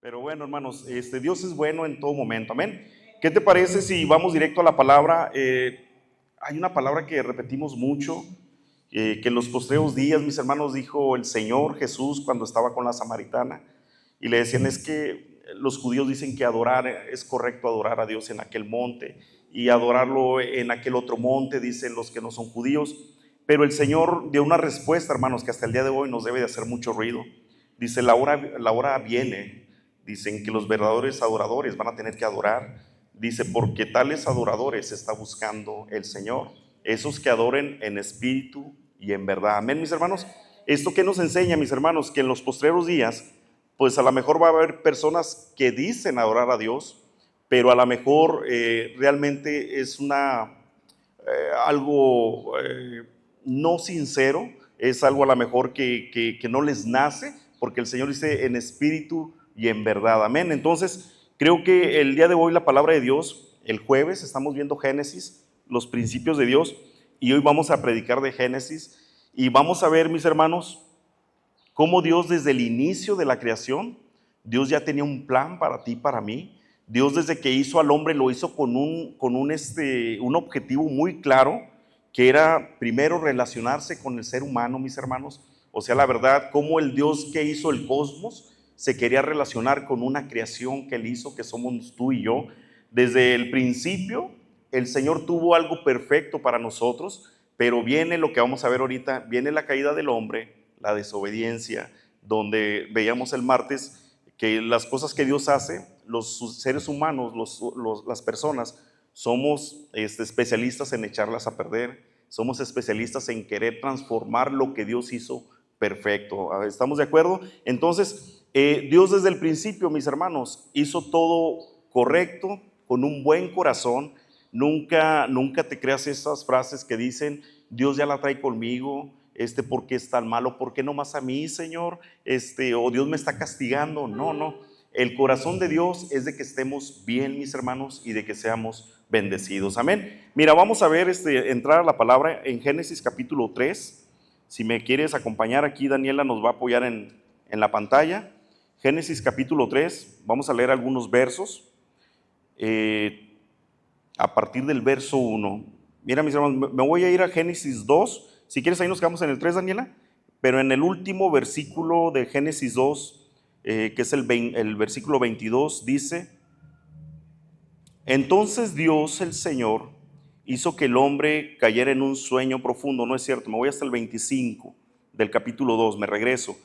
Pero bueno, hermanos, Dios es bueno en todo momento, amén. ¿Qué te parece si vamos directo a la palabra? Hay una palabra que repetimos mucho, que en los postreros días, mis hermanos, dijo el Señor Jesús cuando estaba con la samaritana, y le decían, es que los judíos dicen que adorar, es correcto adorar a Dios en aquel monte, y adorarlo en aquel otro monte, dicen los que no son judíos. Pero el Señor dio una respuesta, hermanos, que hasta el día de hoy nos debe de hacer mucho ruido. Dice, la hora viene, dicen que los verdaderos adoradores van a tener que adorar. Dice, porque tales adoradores está buscando el Señor, esos que adoren en espíritu y en verdad. Amén, mis hermanos. ¿Esto qué nos enseña, mis hermanos? Que en los postreros días, pues a lo mejor va a haber personas que dicen adorar a Dios, pero a lo mejor realmente es algo no sincero, es algo a lo mejor que no les nace, porque el Señor dice en espíritu y en verdad, amén. Entonces, creo que el día de hoy la palabra de Dios, el jueves estamos viendo Génesis, los principios de Dios, y hoy vamos a predicar de Génesis, y vamos a ver, mis hermanos, cómo Dios desde el inicio de la creación, Dios ya tenía un plan para ti, para mí. Dios desde que hizo al hombre lo hizo con un objetivo muy claro, que era primero relacionarse con el ser humano, mis hermanos. O sea, la verdad, cómo el Dios que hizo el cosmos se quería relacionar con una creación que Él hizo, que somos tú y yo. Desde el principio, el Señor tuvo algo perfecto para nosotros, pero viene lo que vamos a ver ahorita, viene la caída del hombre, la desobediencia, donde veíamos el martes que las cosas que Dios hace, los seres humanos, las personas, somos especialistas en echarlas a perder, somos especialistas en querer transformar lo que Dios hizo perfecto. ¿Estamos de acuerdo? Entonces, Dios desde el principio, mis hermanos, hizo todo correcto, con un buen corazón. Nunca te creas esas frases que dicen, Dios ya la trae conmigo, ¿por qué es tan malo? ¿Por qué no más a mí, Señor? O Dios me está castigando. No. El corazón de Dios es de que estemos bien, mis hermanos, y de que seamos bendecidos. Amén. Mira, vamos a ver, entrar a la palabra en Génesis capítulo 3. Si me quieres acompañar aquí, Daniela nos va a apoyar en la pantalla. Génesis capítulo 3, vamos a leer algunos versos. A partir del verso 1. Mira, mis hermanos, me voy a ir a Génesis 2. Si quieres, ahí nos quedamos en el 3, Daniela. Pero en el último versículo de Génesis 2, que es el versículo 22, dice: entonces Dios, el Señor, hizo que el hombre cayera en un sueño profundo. No es cierto, me voy hasta el 25 del capítulo 2, me regreso.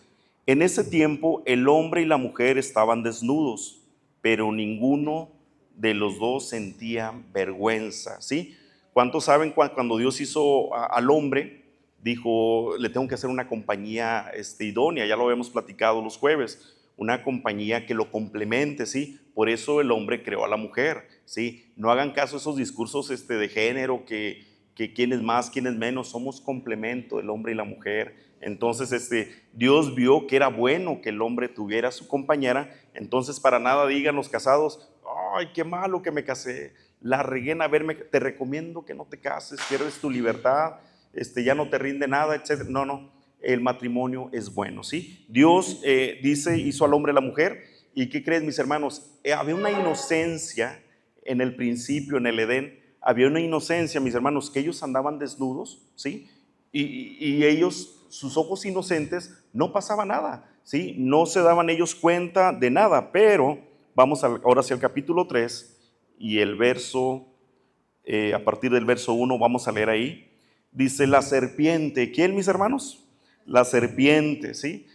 En ese tiempo el hombre y la mujer estaban desnudos, pero ninguno de los dos sentía vergüenza, ¿sí? ¿Cuántos saben cuando Dios hizo al hombre? Dijo, le tengo que hacer una compañía idónea, ya lo habíamos platicado los jueves, una compañía que lo complemente, ¿sí? Por eso el hombre creó a la mujer, ¿sí? No hagan caso a esos discursos de género, que quién es más, quién es menos, somos complemento, el hombre y la mujer. Entonces Dios vio que era bueno que el hombre tuviera su compañera. Entonces para nada digan los casados, ay, qué malo que me casé, la regué en haberme, te recomiendo que no te cases, pierdes tu libertad, ya no te rinde nada, etc. No, el matrimonio es bueno, ¿sí? Dios dice, hizo al hombre y a la mujer. ¿Y qué crees, mis hermanos? Había una inocencia en el principio, en el Edén, había una inocencia, mis hermanos, que ellos andaban desnudos, ¿sí? Y ellos, sus ojos inocentes, no pasaba nada, ¿sí? No se daban ellos cuenta de nada. Pero vamos ahora hacia el capítulo 3 y el verso, a partir del verso 1, vamos a leer ahí. Dice, la serpiente, ¿quién, mis hermanos? La serpiente, ¿sí?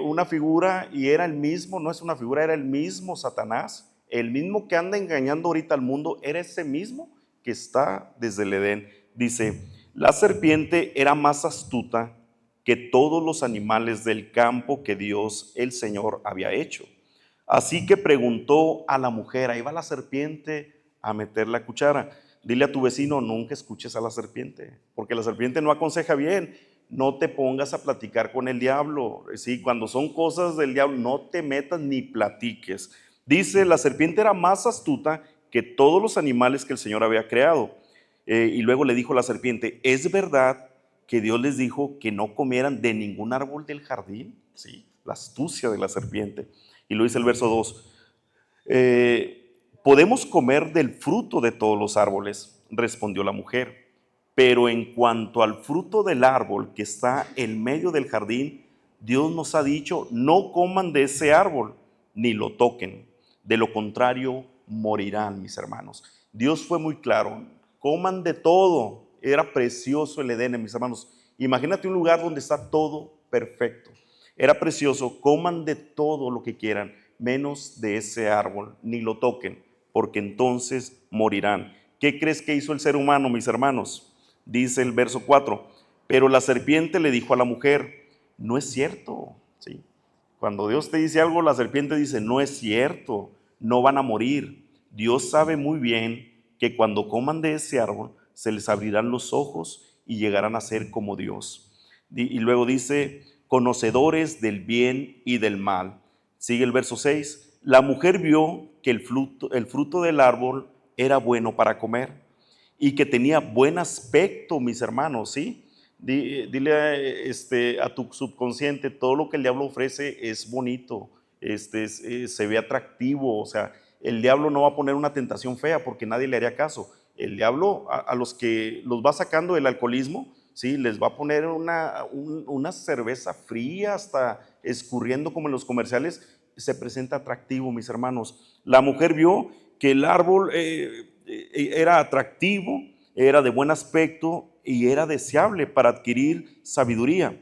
Una figura, y era el mismo, no es una figura, era el mismo Satanás, el mismo que anda engañando ahorita al mundo, era ese mismo que está desde el Edén. Dice, la serpiente era más astuta que todos los animales del campo que Dios, el Señor, había hecho. Así que preguntó a la mujer, ahí va la serpiente a meter la cuchara. Dile a tu vecino, nunca escuches a la serpiente, porque la serpiente no aconseja bien. No te pongas a platicar con el diablo, ¿sí? Cuando son cosas del diablo, no te metas ni platiques. Dice, la serpiente era más astuta que todos los animales que el Señor había creado. Y luego le dijo la serpiente, ¿es verdad que Dios les dijo que no comieran de ningún árbol del jardín? Sí, la astucia de la serpiente. Y lo dice el verso 2. Podemos comer del fruto de todos los árboles, respondió la mujer, pero en cuanto al fruto del árbol que está en medio del jardín, Dios nos ha dicho, no coman de ese árbol, ni lo toquen. De lo contrario, morirán, mis hermanos. Dios fue muy claro, coman de todo. Era precioso el Edén, mis hermanos. Imagínate un lugar donde está todo perfecto. Era precioso, coman de todo lo que quieran, menos de ese árbol, ni lo toquen, porque entonces morirán. ¿Qué crees que hizo el ser humano, mis hermanos? Dice el verso 4, pero la serpiente le dijo a la mujer, no es cierto, ¿sí? Cuando Dios te dice algo, la serpiente dice, no es cierto, no van a morir. Dios sabe muy bien que cuando coman de ese árbol, se les abrirán los ojos y llegarán a ser como Dios. Y luego dice, conocedores del bien y del mal. Sigue el verso 6, la mujer vio que el fruto del árbol era bueno para comer y que tenía buen aspecto, mis hermanos, ¿sí? Dile a tu subconsciente, todo lo que el diablo ofrece es bonito, se ve atractivo, o sea, el diablo no va a poner una tentación fea porque nadie le haría caso. El diablo a los que los va sacando del alcoholismo, ¿sí? Les va a poner una cerveza fría hasta escurriendo como en los comerciales, se presenta atractivo, mis hermanos. La mujer vio que el árbol era atractivo, era de buen aspecto y era deseable para adquirir sabiduría.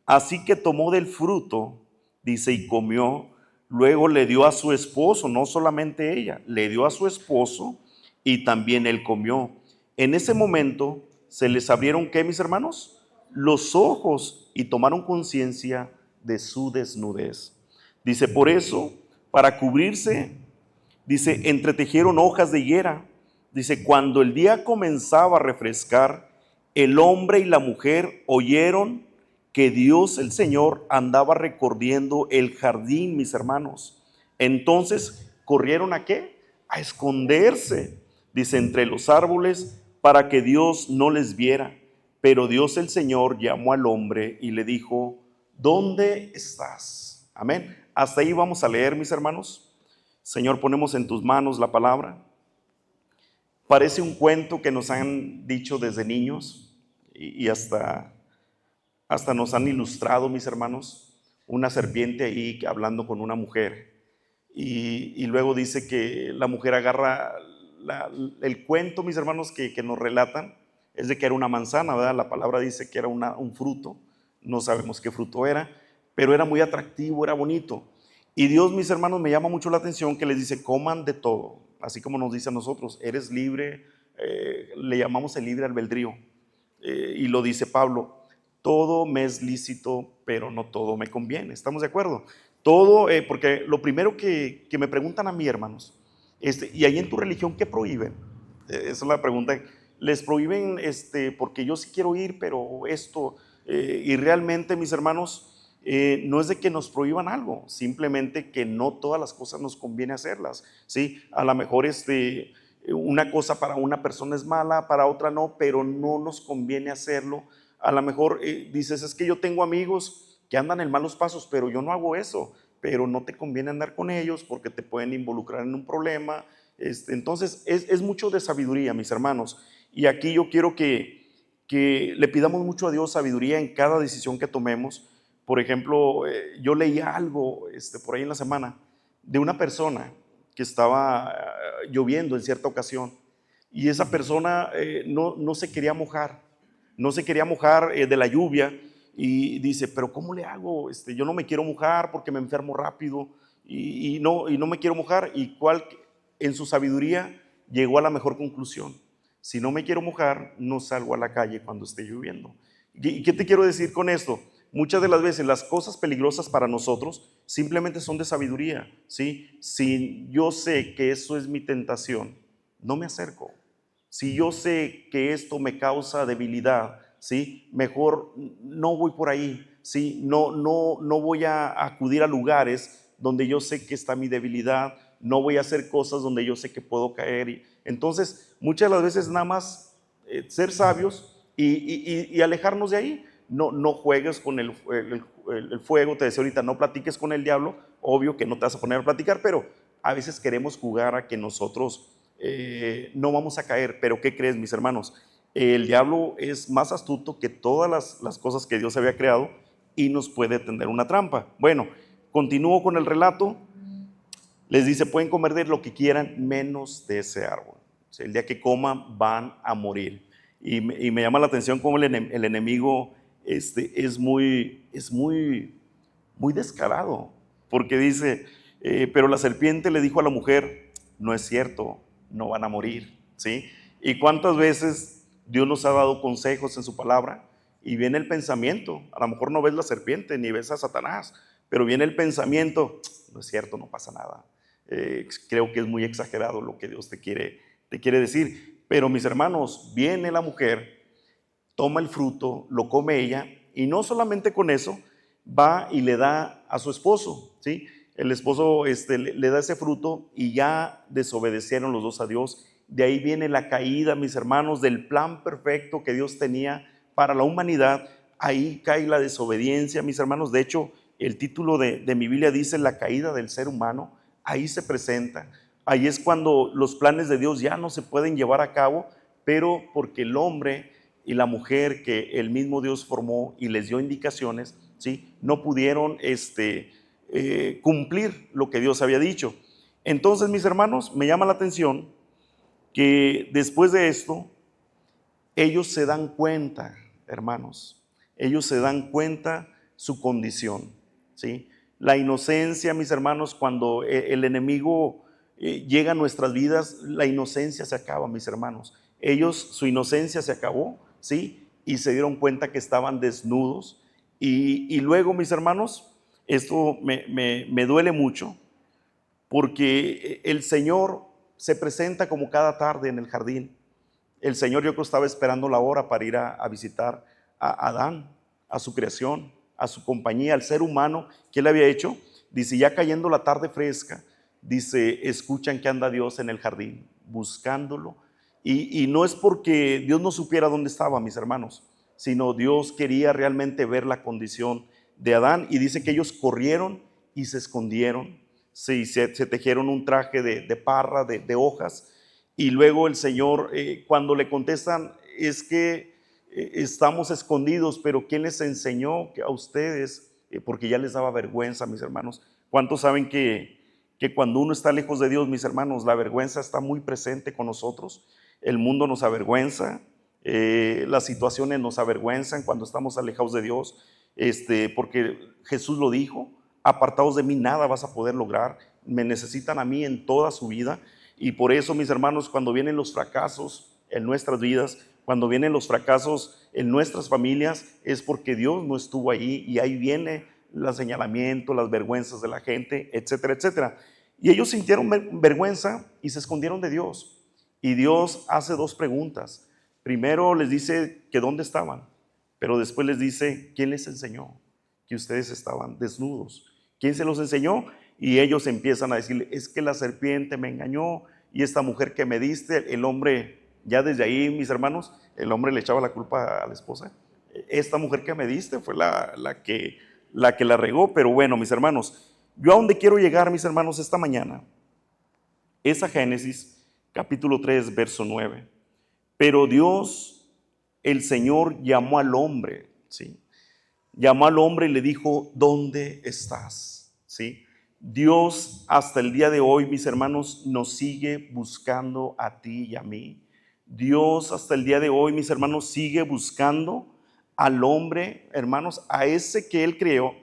Así que tomó del fruto, dice, y comió. Luego le dio a su esposo, no solamente ella, le dio a su esposo y también él comió. En ese momento se les abrieron, ¿qué, mis hermanos? Los ojos y tomaron conciencia de su desnudez. Dice, por eso, para cubrirse, dice, entretejieron hojas de higuera. Dice, cuando el día comenzaba a refrescar, el hombre y la mujer oyeron que Dios el Señor andaba recorriendo el jardín, mis hermanos. Entonces, ¿corrieron a qué? A esconderse, dice, entre los árboles, para que Dios no les viera. Pero Dios el Señor llamó al hombre y le dijo, ¿dónde estás? Amén. Hasta ahí vamos a leer, mis hermanos. Señor, ponemos en tus manos la palabra. Parece un cuento que nos han dicho desde niños y hasta nos han ilustrado, mis hermanos, una serpiente ahí hablando con una mujer. Y luego dice que la mujer agarra el cuento, mis hermanos, que nos relatan, es de que era una manzana, ¿verdad? La palabra dice que era un fruto, no sabemos qué fruto era, pero era muy atractivo, era bonito. Y Dios, mis hermanos, me llama mucho la atención que les dice, coman de todo, así como nos dice a nosotros, eres libre, le llamamos el libre albedrío, y lo dice Pablo, todo me es lícito, pero no todo me conviene, ¿estamos de acuerdo? Todo, porque lo primero que me preguntan a mí, hermanos, y ahí en tu religión, ¿qué prohíben? Esa es la pregunta. Les prohíben, porque yo sí quiero ir, pero esto, y realmente, mis hermanos, no es de que nos prohíban algo, simplemente que no todas las cosas nos conviene hacerlas, ¿sí? A lo mejor una cosa para una persona es mala, para otra no, pero no nos conviene hacerlo. A lo mejor dices, es que yo tengo amigos que andan en malos pasos, pero yo no hago eso, pero no te conviene andar con ellos porque te pueden involucrar en un problema. Entonces es mucho de sabiduría, mis hermanos, y aquí yo quiero que le pidamos mucho a Dios sabiduría en cada decisión que tomemos. Por ejemplo, yo leía algo por ahí en la semana de una persona que estaba lloviendo en cierta ocasión y esa persona no se quería mojar, de la lluvia y dice, pero ¿cómo le hago? Yo no me quiero mojar porque me enfermo rápido y no me quiero mojar. Y en su sabiduría llegó a la mejor conclusión: si no me quiero mojar, no salgo a la calle cuando esté lloviendo. ¿Y qué te quiero decir con esto? Muchas de las veces las cosas peligrosas para nosotros simplemente son de sabiduría, ¿sí? Si yo sé que eso es mi tentación, no me acerco. Si yo sé que esto me causa debilidad, ¿sí? Mejor no voy por ahí, ¿sí? No voy a acudir a lugares donde yo sé que está mi debilidad, no voy a hacer cosas donde yo sé que puedo caer. Entonces, muchas de las veces nada más ser sabios y alejarnos de ahí. No juegues con el fuego. Te decía ahorita, no platiques con el diablo, obvio que no te vas a poner a platicar, pero a veces queremos jugar a que nosotros no vamos a caer. Pero ¿qué crees, mis hermanos? El diablo es más astuto que todas las cosas que Dios había creado y nos puede tender una trampa. Bueno, continúo con el relato. Les dice, pueden comer de lo que quieran menos de ese árbol. O sea, el día que coman van a morir. Y me llama la atención cómo el enemigo es muy descarado, porque dice, pero la serpiente le dijo a la mujer, no es cierto, no van a morir, ¿sí? ¿Y cuántas veces Dios nos ha dado consejos en su palabra y viene el pensamiento? A lo mejor no ves la serpiente ni ves a Satanás, pero viene el pensamiento, no es cierto, no pasa nada. Creo que es muy exagerado lo que Dios te quiere decir. Pero mis hermanos, viene la mujer, toma el fruto, lo come ella, y no solamente con eso, va y le da a su esposo, ¿sí? El esposo le da ese fruto y ya desobedecieron los dos a Dios. De ahí viene la caída, mis hermanos, del plan perfecto que Dios tenía para la humanidad. Ahí cae la desobediencia, mis hermanos. De hecho, el título de mi Biblia dice la caída del ser humano. Ahí se presenta. Ahí es cuando los planes de Dios ya no se pueden llevar a cabo, pero porque el hombre y la mujer que el mismo Dios formó y les dio indicaciones, ¿sí?, no pudieron cumplir lo que Dios había dicho. Entonces, mis hermanos, me llama la atención que después de esto, ellos se dan cuenta, hermanos, ellos se dan cuenta su condición, ¿sí? La inocencia, mis hermanos, cuando el enemigo llega a nuestras vidas, la inocencia se acaba, mis hermanos. Ellos, su inocencia se acabó, ¿sí? Y se dieron cuenta que estaban desnudos. Y luego, mis hermanos, esto me duele mucho, porque el Señor se presenta como cada tarde en el jardín. El Señor, yo creo, estaba esperando la hora para ir a visitar a Adán, a su creación, a su compañía, al ser humano que Él había hecho. Dice, ya cayendo la tarde fresca, dice, escuchan que anda Dios en el jardín, buscándolo. Y no es porque Dios no supiera dónde estaba, mis hermanos, sino Dios quería realmente ver la condición de Adán. Y dice que ellos corrieron y se escondieron. Sí, se tejieron un traje de parra, de hojas. Y luego el Señor, cuando le contestan, es que estamos escondidos, pero ¿quién les enseñó a ustedes? Porque ya les daba vergüenza, mis hermanos. ¿Cuántos saben que cuando uno está lejos de Dios, mis hermanos, la vergüenza está muy presente con nosotros? El mundo nos avergüenza, las situaciones nos avergüenzan cuando estamos alejados de Dios, porque Jesús lo dijo, apartados de mí nada vas a poder lograr, me necesitan a mí en toda su vida. Y por eso, mis hermanos, cuando vienen los fracasos en nuestras vidas, cuando vienen los fracasos en nuestras familias, es porque Dios no estuvo ahí, y ahí viene el señalamiento, las vergüenzas de la gente, etcétera, etcétera. Y ellos sintieron vergüenza y se escondieron de Dios. Y Dios hace dos preguntas. Primero les dice que dónde estaban, pero después les dice, ¿quién les enseñó que ustedes estaban desnudos? ¿Quién se los enseñó? Y ellos empiezan a decirle, es que la serpiente me engañó, y esta mujer que me diste. El hombre, ya desde ahí, mis hermanos, el hombre le echaba la culpa a la esposa. Esta mujer que me diste fue la que la regó. Pero bueno, mis hermanos, yo a donde quiero llegar, mis hermanos, esta mañana, es a Génesis capítulo 3, verso 9. Pero Dios, el Señor, llamó al hombre, ¿sí? Llamó al hombre y le dijo, ¿dónde estás? ¿Sí? Dios hasta el día de hoy, mis hermanos, nos sigue buscando a ti y a mí. Dios hasta el día de hoy, mis hermanos, sigue buscando al hombre, hermanos, a ese que Él creó.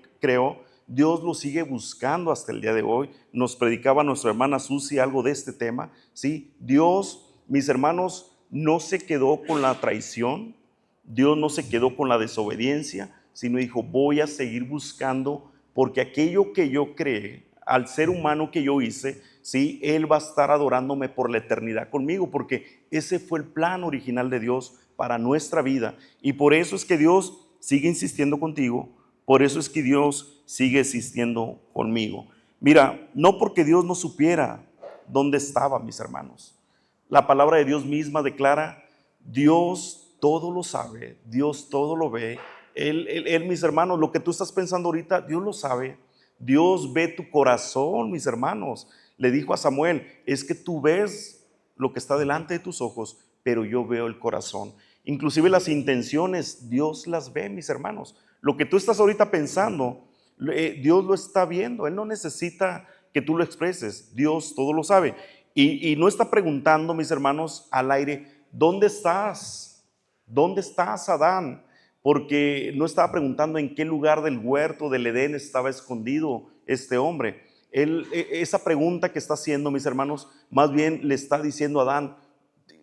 Dios lo sigue buscando hasta el día de hoy. Nos predicaba nuestra hermana Susi algo de este tema, ¿sí? Dios, mis hermanos, no se quedó con la traición. Dios no se quedó con la desobediencia, sino dijo, voy a seguir buscando, porque aquello que yo creé, al ser humano que yo hice, ¿sí?, Él va a estar adorándome por la eternidad conmigo, porque ese fue el plan original de Dios para nuestra vida. Y por eso es que Dios sigue insistiendo contigo, por eso es que Dios sigue insistiendo conmigo. Mira, no porque Dios no supiera dónde estaba, mis hermanos. La palabra de Dios misma declara, Dios todo lo sabe, Dios todo lo ve, Mis hermanos, lo que tú estás pensando ahorita, Dios lo sabe. Dios ve tu corazón, mis hermanos. Le dijo a Samuel, es que tú ves lo que está delante de tus ojos, pero yo veo el corazón. Inclusive las intenciones, Dios las ve, mis hermanos. Lo que tú estás ahorita pensando, Dios lo está viendo. Él no necesita que tú lo expreses. Dios todo lo sabe. Y no está preguntando, mis hermanos, al aire, ¿dónde estás? ¿Dónde estás, Adán? Porque no estaba preguntando en qué lugar del huerto del Edén estaba escondido este hombre. Esa pregunta que está haciendo, mis hermanos, más bien le está diciendo a Adán,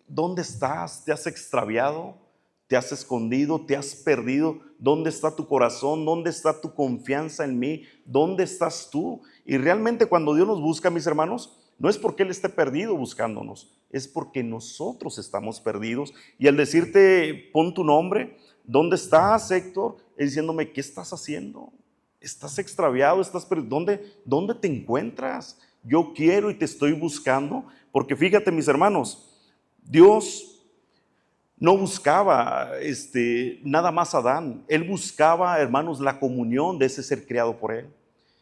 ¿dónde estás? ¿Te has extraviado? ¿Te has escondido? ¿Te has perdido? ¿Dónde está tu corazón? ¿Dónde está tu confianza en mí? ¿Dónde estás tú? Y realmente cuando Dios nos busca, mis hermanos, no es porque Él esté perdido buscándonos, es porque nosotros estamos perdidos. Y al decirte, pon tu nombre, ¿dónde estás, Héctor? Es diciéndome, ¿qué estás haciendo? ¿Estás extraviado? ¿Estás perdido? ¿Dónde te encuentras? Yo quiero y te estoy buscando. Porque fíjate, mis hermanos, Dios no buscaba nada más a Adán. Él buscaba, hermanos, la comunión de ese ser creado por Él.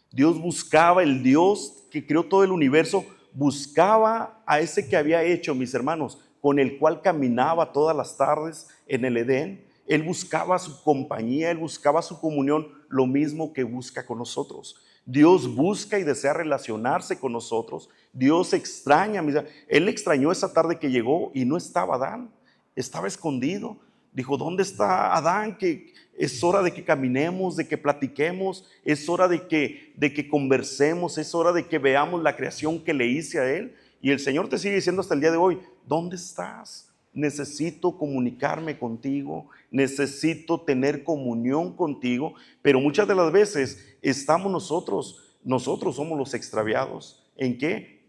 Dios buscaba, el Dios que creó todo el universo, buscaba a ese que había hecho, mis hermanos, con el cual caminaba todas las tardes en el Edén. Él buscaba su compañía, Él buscaba su comunión, lo mismo que busca con nosotros. Dios busca y desea relacionarse con nosotros. Dios extraña, Él extrañó esa tarde que llegó y no estaba Adán, estaba escondido. Dijo, ¿dónde está Adán? Que es hora de que caminemos, de que platiquemos, es hora de que conversemos, es hora de que veamos la creación que le hice a Él. Y el Señor te sigue diciendo hasta el día de hoy, ¿dónde estás? Necesito comunicarme contigo, necesito tener comunión contigo, pero muchas de las veces estamos nosotros somos los extraviados. ¿En qué?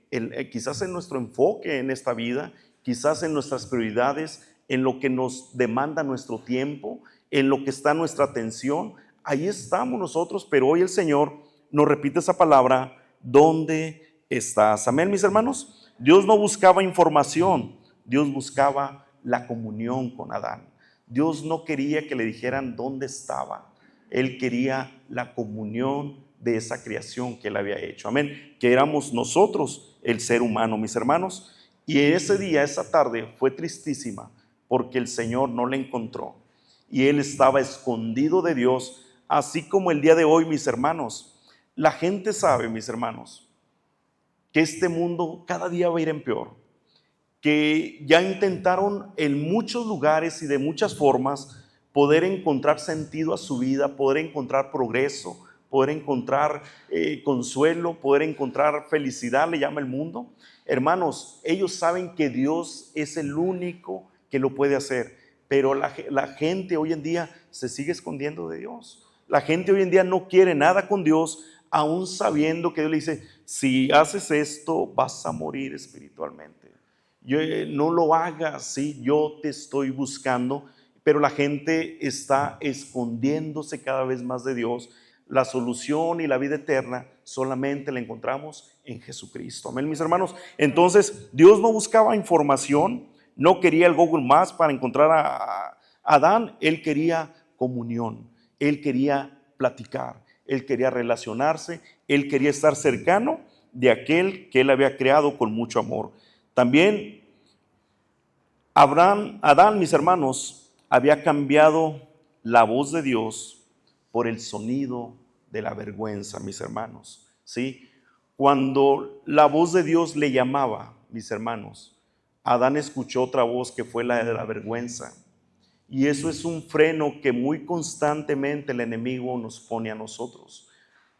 Quizás en nuestro enfoque en esta vida, quizás en nuestras prioridades, en lo que nos demanda nuestro tiempo, en lo que está nuestra atención. Ahí estamos nosotros, pero hoy el Señor nos repite esa palabra, ¿dónde estás? Amén, mis hermanos. Dios no buscaba información, Dios buscaba la comunión con Adán. Dios no quería que le dijeran dónde estaba. Él quería la comunión de esa creación que Él había hecho. Amén. Que éramos nosotros el ser humano, mis hermanos. Y ese día, esa tarde, fue tristísima porque el Señor no le encontró. Y Él estaba escondido de Dios, así como el día de hoy, mis hermanos. La gente sabe, mis hermanos, que este mundo cada día va a ir en peor. Que ya intentaron en muchos lugares y de muchas formas poder encontrar sentido a su vida, poder encontrar progreso, poder encontrar consuelo, poder encontrar felicidad, le llama el mundo. Hermanos, ellos saben que Dios es el único que lo puede hacer, pero la gente hoy en día se sigue escondiendo de Dios. La gente hoy en día no quiere nada con Dios, aún sabiendo que Dios le dice, si haces esto vas a morir espiritualmente. No lo hagas, ¿sí? Yo te estoy buscando, pero la gente está escondiéndose cada vez más de Dios. La solución y la vida eterna solamente la encontramos en Jesucristo. Amén, mis hermanos. Entonces, Dios no buscaba información, no quería el Google Maps para encontrar a Adán. Él quería comunión, Él quería platicar, Él quería relacionarse, Él quería estar cercano de aquel que Él había creado con mucho amor. También Adán, mis hermanos, había cambiado la voz de Dios por el sonido de la vergüenza, mis hermanos. ¿Sí? Cuando la voz de Dios le llamaba, mis hermanos, Adán escuchó otra voz que fue la de la vergüenza. Y eso es un freno que muy constantemente el enemigo nos pone a nosotros.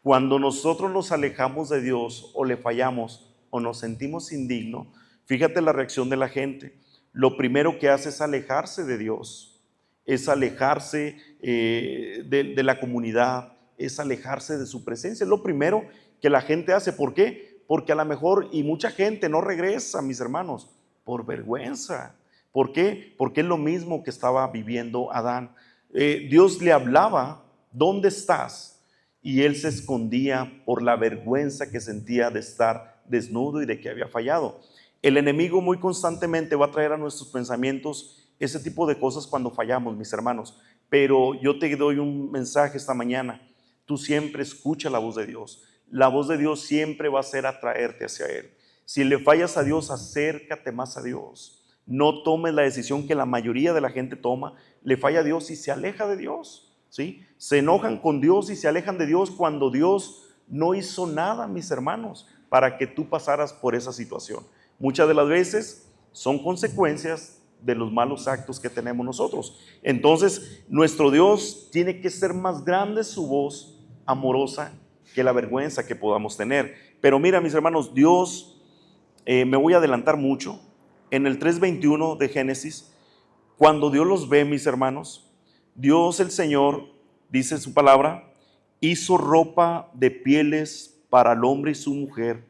Cuando nosotros nos alejamos de Dios o le fallamos o nos sentimos indignos, fíjate la reacción de la gente. Lo primero que hace es alejarse de Dios, es alejarse de la comunidad, es alejarse de su presencia. Es lo primero que la gente hace. ¿Por qué? Porque a lo mejor, y mucha gente no regresa, mis hermanos, por vergüenza. ¿Por qué? Porque es lo mismo que estaba viviendo Adán. Dios le hablaba, ¿dónde estás? Y él se escondía por la vergüenza que sentía de estar desnudo y de que había fallado. El enemigo muy constantemente va a traer a nuestros pensamientos ese tipo de cosas cuando fallamos, mis hermanos. pero yo te doy un mensaje esta mañana. Tú siempre escucha la voz de Dios. La voz de Dios siempre va a ser atraerte hacia Él. Si le fallas a Dios, acércate más a Dios. No tomes la decisión que la mayoría de la gente toma. Le falla a Dios y se aleja de Dios, ¿sí? Se enojan con Dios y se alejan de Dios cuando Dios no hizo nada, mis hermanos, para que tú pasaras por esa situación. Muchas de las veces son consecuencias de los malos actos que tenemos nosotros. Entonces, nuestro Dios tiene que ser más grande su voz amorosa que la vergüenza que podamos tener. Pero mira, mis hermanos, Dios, me voy a adelantar mucho. En el 3:21 de Génesis, cuando Dios los ve, mis hermanos, Dios el Señor, dice en su palabra, hizo ropa de pieles para el hombre y su mujer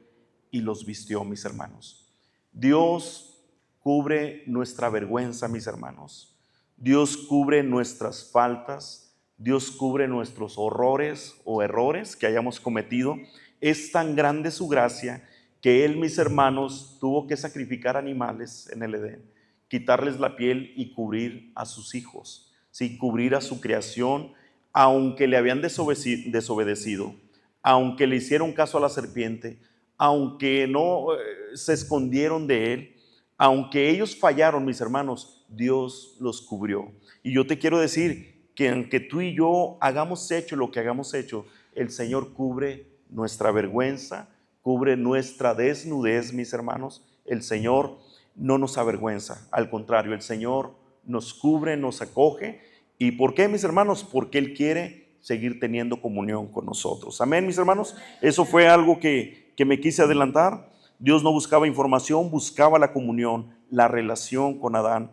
y los vistió, mis hermanos. Dios cubre nuestra vergüenza, mis hermanos. Dios cubre nuestras faltas. Dios cubre nuestros horrores o errores que hayamos cometido. Es tan grande su gracia que Él, mis hermanos, tuvo que sacrificar animales en el Edén, quitarles la piel y cubrir a sus hijos, ¿sí? Cubrir a su creación, aunque le habían desobedecido, aunque le hicieron caso a la serpiente, aunque no se escondieron de Él, aunque ellos fallaron, mis hermanos, Dios los cubrió. Y yo te quiero decir que aunque tú y yo hagamos hecho lo que hagamos hecho, el Señor cubre nuestra vergüenza, cubre nuestra desnudez, mis hermanos. El Señor no nos avergüenza, al contrario, el Señor nos cubre, nos acoge. ¿Y por qué, mis hermanos? Porque Él quiere seguir teniendo comunión con nosotros. Amén, mis hermanos. Eso fue algo que me quise adelantar. Dios no buscaba información, buscaba la comunión, la relación con Adán.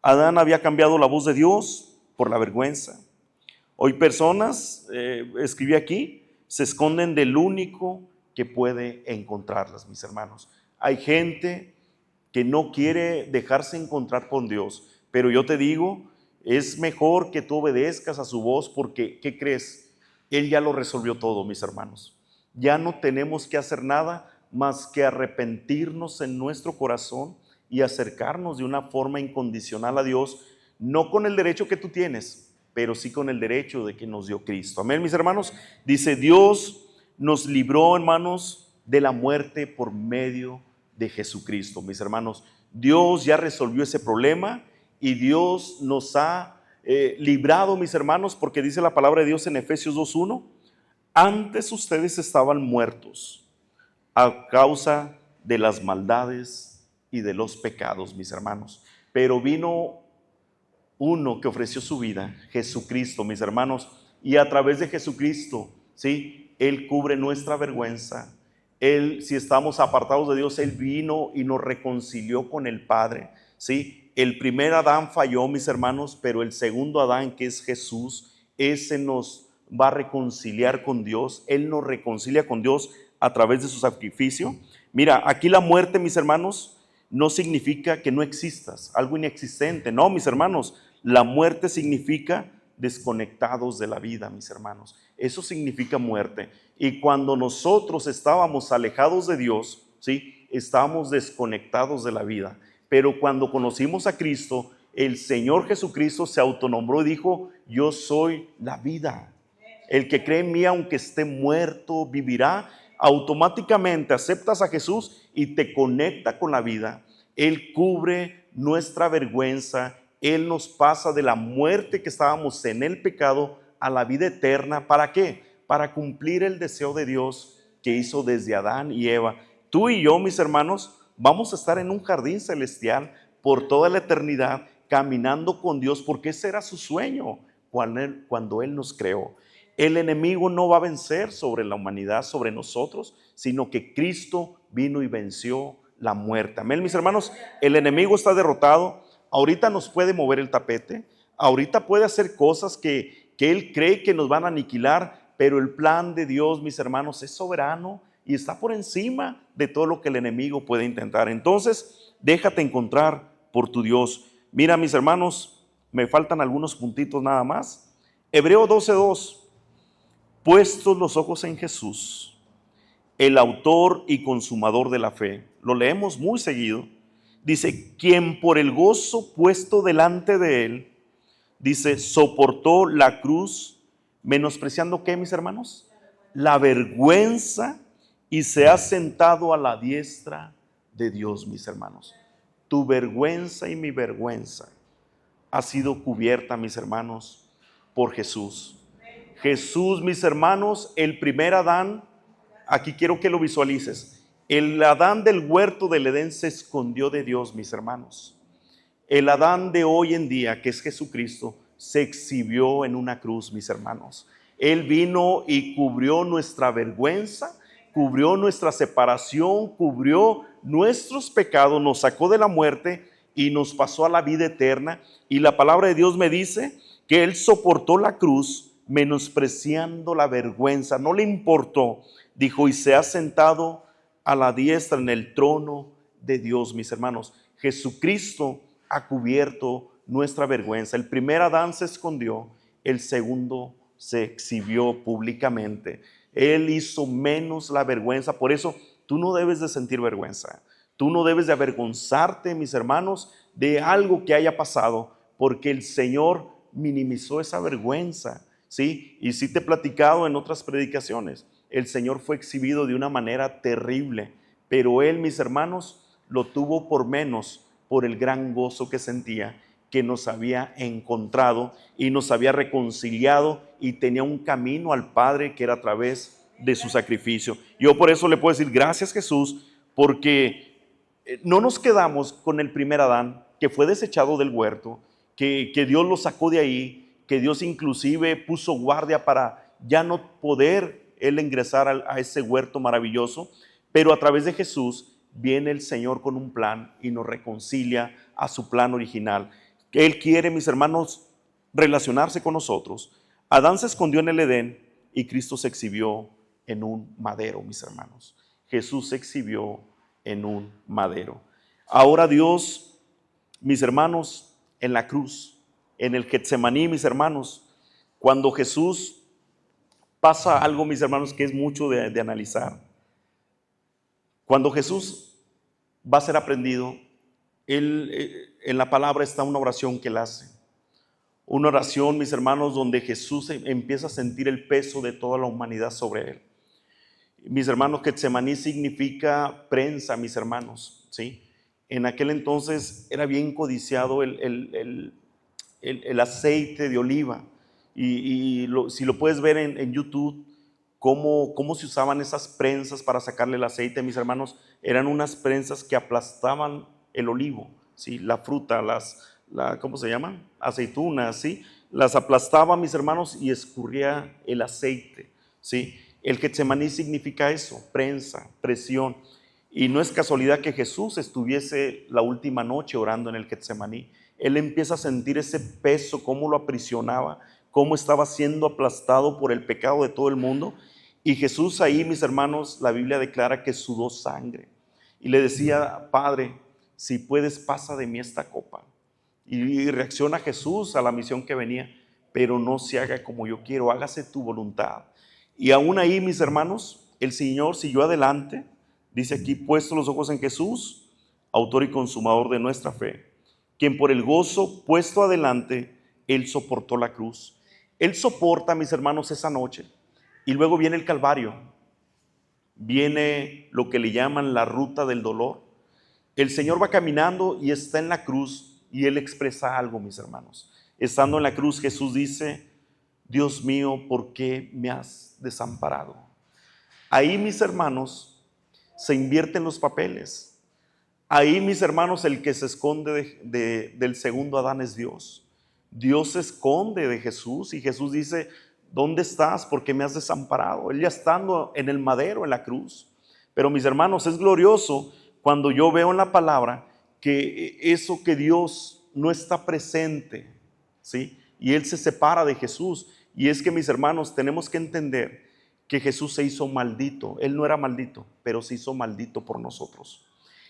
Adán había cambiado la voz de Dios por la vergüenza. Hoy personas, escribí aquí, se esconden del único que puede encontrarlas, mis hermanos. Hay gente que no quiere dejarse encontrar con Dios, pero yo te digo, es mejor que tú obedezcas a su voz porque, ¿qué crees? Él ya lo resolvió todo, mis hermanos. Ya no tenemos que hacer nada más que arrepentirnos en nuestro corazón y acercarnos de una forma incondicional a Dios, no con el derecho que tú tienes, pero sí con el derecho de que nos dio Cristo. Amén, mis hermanos. Dice, Dios nos libró, hermanos, de la muerte por medio de Jesucristo. Mis hermanos, Dios ya resolvió ese problema y Dios nos ha librado, mis hermanos, porque dice la palabra de Dios en Efesios 2:1, antes ustedes estaban muertos a causa de las maldades y de los pecados, mis hermanos, pero vino uno que ofreció su vida, Jesucristo, mis hermanos, y a través de Jesucristo, ¿sí? Él cubre nuestra vergüenza. Él, si estamos apartados de Dios, Él vino y nos reconcilió con el Padre, ¿sí? El primer Adán falló, mis hermanos, pero el segundo Adán, que es Jesús, ese nos va a reconciliar con Dios. Él nos reconcilia con Dios a través de su sacrificio. Mira, aquí la muerte, mis hermanos, no significa que no existas, algo inexistente. No, mis hermanos, la muerte significa desconectados de la vida, mis hermanos. Eso significa muerte. Y cuando nosotros estábamos alejados de Dios, ¿sí? Estábamos desconectados de la vida. Pero cuando conocimos a Cristo, el Señor Jesucristo se autonombró y dijo, yo soy la vida. El que cree en mí, aunque esté muerto, vivirá. Automáticamente aceptas a Jesús y te conecta con la vida. Él cubre nuestra vergüenza. Él nos pasa de la muerte que estábamos en el pecado a la vida eterna. ¿Para qué? Para cumplir el deseo de Dios que hizo desde Adán y Eva. Tú y yo, mis hermanos, vamos a estar en un jardín celestial por toda la eternidad, caminando con Dios, porque ese era su sueño cuando Él nos creó. El enemigo no va a vencer sobre la humanidad, sobre nosotros, sino que Cristo vino y venció la muerte. Amén, mis hermanos, el enemigo está derrotado. Ahorita nos puede mover el tapete, ahorita puede hacer cosas que Él cree que nos van a aniquilar, pero el plan de Dios, mis hermanos, es soberano y está por encima de todo lo que el enemigo puede intentar. Entonces, déjate encontrar por tu Dios. Mira, mis hermanos, me faltan algunos puntitos nada más. Hebreo 12:2. Puestos los ojos en Jesús, el autor y consumador de la fe. Lo leemos muy seguido. Dice, quien por el gozo puesto delante de él Dice, soportó la cruz, menospreciando ¿qué, mis hermanos? La vergüenza, y se ha sentado a la diestra de Dios, mis hermanos. Tu vergüenza y mi vergüenza ha sido cubierta, mis hermanos, por Jesús. Jesús, mis hermanos, el primer Adán, aquí quiero que lo visualices. El Adán del huerto del Edén se escondió de Dios, mis hermanos. El Adán de hoy en día, que es Jesucristo, se exhibió en una cruz, mis hermanos. Él vino y cubrió nuestra vergüenza, cubrió nuestra separación, cubrió nuestros pecados, nos sacó de la muerte y nos pasó a la vida eterna. Y la palabra de Dios me dice que Él soportó la cruz menospreciando la vergüenza, no le importó. Dijo, y se ha sentado a la diestra en el trono de Dios, mis hermanos. Jesucristo ha cubierto nuestra vergüenza. El primer Adán se escondió, el segundo se exhibió públicamente. Él hizo menos la vergüenza. Por eso tú no debes de sentir vergüenza. Tú no debes de avergonzarte, mis hermanos, de algo que haya pasado, porque el Señor minimizó esa vergüenza, ¿sí? Y sí te he platicado en otras predicaciones, el Señor fue exhibido de una manera terrible, pero Él, mis hermanos, lo tuvo por menos, por el gran gozo que sentía, que nos había encontrado y nos había reconciliado y tenía un camino al Padre que era a través de su sacrificio. Yo por eso le puedo decir gracias, Jesús, porque no nos quedamos con el primer Adán que fue desechado del huerto, que Dios lo sacó de ahí, que Dios inclusive puso guardia para ya no poder él ingresar a ese huerto maravilloso, pero a través de Jesús viene el Señor con un plan y nos reconcilia a su plan original. Él quiere, mis hermanos, relacionarse con nosotros. Adán se escondió en el Edén y Cristo se exhibió en un madero, mis hermanos. Jesús se exhibió en un madero. Ahora Dios, mis hermanos, en la cruz, en el Getsemaní, mis hermanos, cuando Jesús pasa algo, mis hermanos, que es mucho de analizar. Cuando Jesús va a ser aprendido, en la palabra está una oración que él hace. Una oración, mis hermanos, donde Jesús empieza a sentir el peso de toda la humanidad sobre él. Mis hermanos, Getsemaní significa prensa, mis hermanos, ¿sí? En aquel entonces era bien codiciado el aceite de oliva. Si lo puedes ver en YouTube, cómo se usaban esas prensas para sacarle el aceite, mis hermanos, eran unas prensas que aplastaban el olivo, ¿sí? La fruta, ¿cómo se llaman? Aceitunas, ¿sí? Las aplastaba, mis hermanos, y escurría el aceite, ¿sí? El Getsemaní significa eso, prensa, presión. Y no es casualidad que Jesús estuviese la última noche orando en el Getsemaní. Él empieza a sentir ese peso, cómo lo aprisionaba, cómo estaba siendo aplastado por el pecado de todo el mundo. Y Jesús ahí, mis hermanos, la Biblia declara que sudó sangre. Y le decía, Padre, si puedes, pasa de mí esta copa. Y reacciona Jesús a la misión que venía, pero no se haga como yo quiero, hágase tu voluntad. Y aún ahí, mis hermanos, el Señor siguió adelante. Dice aquí, puesto los ojos en Jesús, autor y consumador de nuestra fe, quien por el gozo puesto adelante, Él soportó la cruz. Él soporta, mis hermanos, esa noche. Y luego viene el Calvario. Viene lo que le llaman la ruta del dolor. El Señor va caminando y está en la cruz y Él expresa algo, mis hermanos. Estando en la cruz, Jesús dice, Dios mío, ¿por qué me has desamparado? Ahí, mis hermanos, se invierten los papeles. Ahí, mis hermanos, el que se esconde del segundo Adán es Dios. Dios se esconde de Jesús y Jesús dice, ¿dónde estás? ¿Por qué me has desamparado? Él ya estando en el madero, en la cruz. Pero, mis hermanos, es glorioso cuando yo veo en la palabra que eso, que Dios no está presente, ¿sí? Y Él se separa de Jesús. Y es que, mis hermanos, tenemos que entender que Jesús se hizo maldito. Él no era maldito, pero se hizo maldito por nosotros.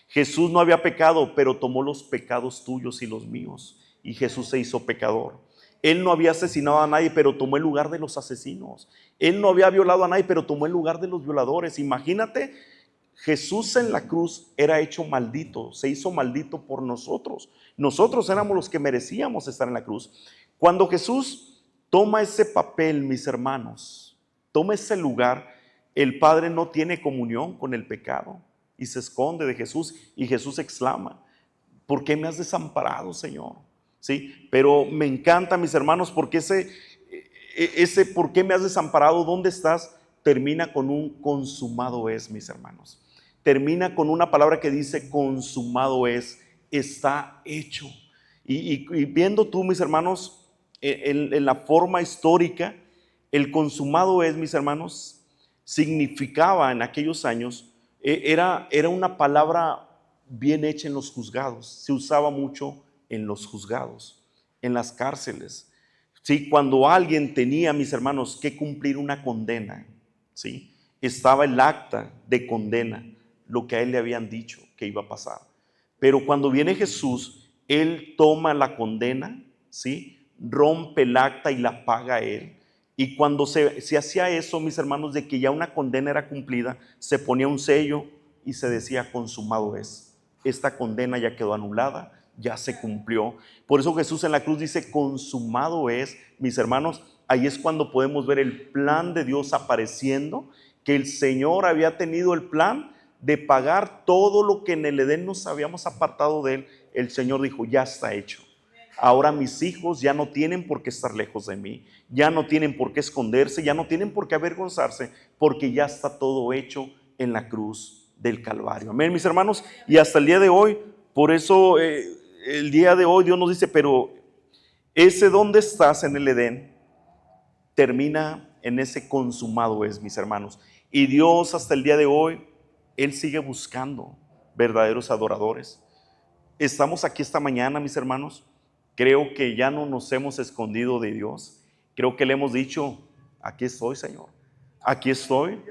Jesús no había pecado, pero tomó los pecados tuyos y los míos. Y Jesús se hizo pecador. Él no había asesinado a nadie, pero tomó el lugar de los asesinos. Él no había violado a nadie, pero tomó el lugar de los violadores. Imagínate, Jesús en la cruz era hecho maldito, se hizo maldito por nosotros. Nosotros éramos los que merecíamos estar en la cruz. Cuando Jesús toma ese papel, mis hermanos, toma ese lugar, el Padre no tiene comunión con el pecado y se esconde de Jesús, y Jesús exclama: ¿por qué me has desamparado, Señor? ¿Sí? Pero me encanta, mis hermanos, porque ese ¿por qué me has desamparado? ¿Dónde estás? Termina con un consumado es, mis hermanos. Termina con una palabra que dice consumado es, está hecho. Y viendo tú, mis hermanos, en la forma histórica, el consumado es, mis hermanos, significaba en aquellos años, era una palabra bien hecha en los juzgados. Se usaba mucho en los juzgados, en las cárceles. ¿Sí? Cuando alguien tenía, mis hermanos, que cumplir una condena, ¿sí? Estaba el acta de condena, lo que a él le habían dicho que iba a pasar. Pero cuando viene Jesús, él toma la condena, ¿sí? Rompe el acta y la paga él. Y cuando se hacía eso, mis hermanos, de que ya una condena era cumplida, se ponía un sello y se decía consumado es. Esta condena ya quedó anulada, ya se cumplió. Por eso Jesús en la cruz dice consumado es, mis hermanos. Ahí es cuando podemos ver el plan de Dios apareciendo, que el Señor había tenido el plan de pagar todo lo que en el Edén nos habíamos apartado de él. El Señor dijo: ya está hecho. Ahora mis hijos ya no tienen por qué estar lejos de mí, ya no tienen por qué esconderse, ya no tienen por qué avergonzarse, porque ya está todo hecho en la cruz del Calvario. Amén, mis hermanos. Y hasta el día de hoy, por eso el día de hoy Dios nos dice: pero ese donde estás en el Edén termina en ese consumado es, mis hermanos. Y Dios hasta el día de hoy, Él sigue buscando verdaderos adoradores. Estamos aquí esta mañana, mis hermanos. Creo que ya no nos hemos escondido de Dios. Creo que le hemos dicho: aquí estoy, Señor. Aquí estoy,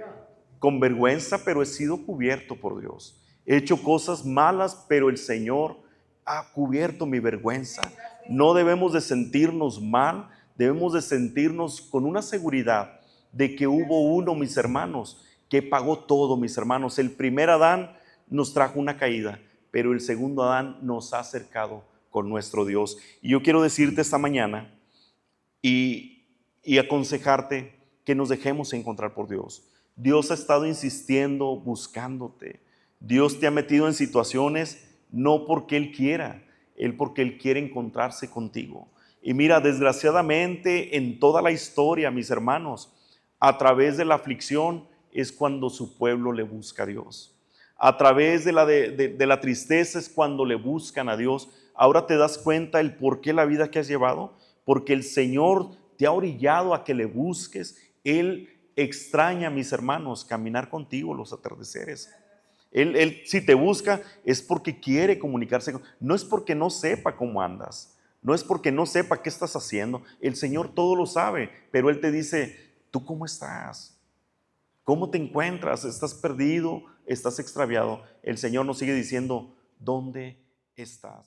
con vergüenza, pero he sido cubierto por Dios. He hecho cosas malas, pero el Señor ha cubierto mi vergüenza. No debemos de sentirnos mal, debemos de sentirnos con una seguridad de que hubo uno, mis hermanos, que pagó todo, mis hermanos. El primer Adán nos trajo una caída, pero el segundo Adán nos ha acercado con nuestro Dios. Y yo quiero decirte esta mañana y aconsejarte que nos dejemos encontrar por Dios. Dios ha estado insistiendo, buscándote. Dios te ha metido en situaciones no porque Él quiera, porque Él quiere encontrarse contigo. Y mira, desgraciadamente en toda la historia, mis hermanos, a través de la aflicción es cuando su pueblo le busca a Dios. A través de la tristeza es cuando le buscan a Dios. Ahora te das cuenta el por qué la vida que has llevado, porque el Señor te ha orillado a que le busques. Él extraña, mis hermanos, caminar contigo los atardeceres. Él si te busca es porque quiere comunicarse. No es porque no sepa cómo andas, no es porque no sepa qué estás haciendo. El Señor todo lo sabe, pero Él te dice: ¿tú cómo estás? ¿Cómo te encuentras? ¿Estás perdido? ¿Estás extraviado? El Señor nos sigue diciendo: ¿dónde estás?